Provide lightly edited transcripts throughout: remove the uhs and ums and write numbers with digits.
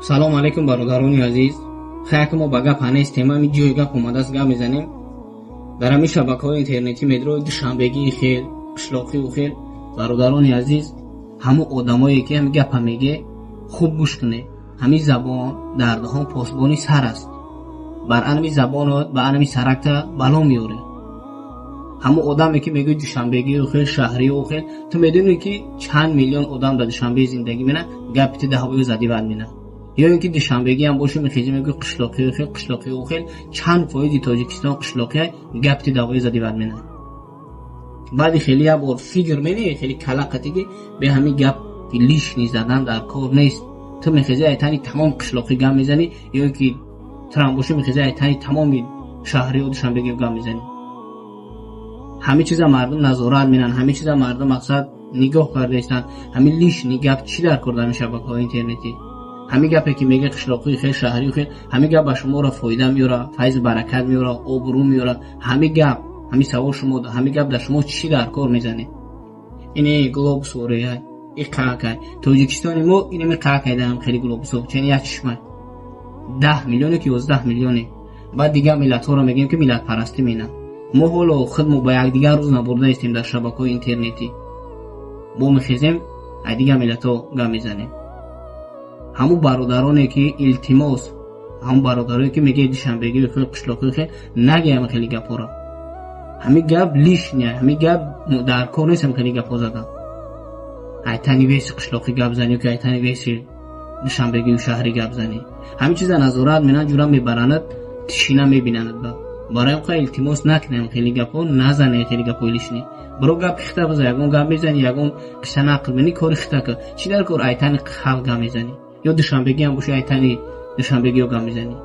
سلام علیکم برادران عزیز. خیلی که ما با گپ هنیز تیمه می جوی گپ اومده است گپ میزنیم. در همین شبکه‌های اینترنتی میدرو دوشنبگی خیل قشلاقی و خیل برادران عزیز همو آدمایی که هم گپ میگه خوب گوش کنه. همین زبان دردها پاسبانی سر است. بر انمی زبان با انمی سرکتا بلا میوره. همو آدمی که میگه دوشنبگی و خیل شهری و خیل تو میدونی که چند میلیون آدم در دوشنبه زندگی میکنن گپ ده هوای زدی ور میکنن. یا اینکه دوشنبگی هم باشه میخیزی میگه قشلاقی و خیل چند فایدی تاجیکستان قشلاقی گپ دوای زدی ور میکنن. بعد خیلی هم بر فیگر میکنه خیلی کلاقتی که به همین گپ لیش نیزدن در کار نیست. تو میخیزی ایتانی تمام قشلاقی گپ میزنی یا اینکه ترام باشه میخیزی ایتانی تمام شهری و دوشنبگی گپ میزنی. همه چیزا مردم نظارت میکنن، همه چیزا مردم مقصد نگاه کرده هستند. همین لیش گپ چی در کردن شبکه‌های اینترنتی؟ همین گپی که میگه قشلاقی خیلی شهری خیلی همین گپ به شما را فایده میاره، فیض برکت میاره، آبرو میاره. همین گپ همین سوال شما همین گپ در شما چی در کار میزنه؟ اینه گلوب سوریه این قاقای تاجیکستان ما اینه می قاقای دارم خیلی گلوب سو چنین یک چشمه 10 میلیونه که 11 میلیونه. بعد دیگه ملت ها رو میگیم که ملت پرستی مینن. ما حالا خودمون با یک دیگر روز نبرده استیم در شبکه‌های اینترنتی. ما میخیزیم ای دیگه ملت ها گم میزنیم. همون برادرانی که التماس همون برادرایی که میگه دوشنبگی خیلی قشلاقی خیلی نگیم خیلی گپا را. همین گپ لیش نه، همین گپ در کار نیست. خیلی گپا زدن ای تنی ویس قشلاقی گپ زنی که ای تنی ویس دوشنبگی و شهری گپ زنی. همین چیزا نظارت میکنن جورا میبرند تشینا میبینند. برای خیلی التماس نکنیم خیلی گپا نزنه خیلی گپا لیش نی. برو گپ خطا بزنی یگون گپ میزنی یگون کشن عقل منی کار خطا که چی در کار ای تنی خلق گپ میزنی یا دوشنبگی هم باشه ایتانی دوشنبگی رو گم میزنی.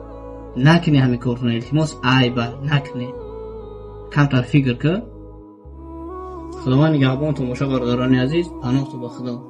نکنی همین کار کنه التماس ای با نکنی. کمتر فکر که خداوند نگهبان تو باشه برادران عزیز. پناه تو به خدا.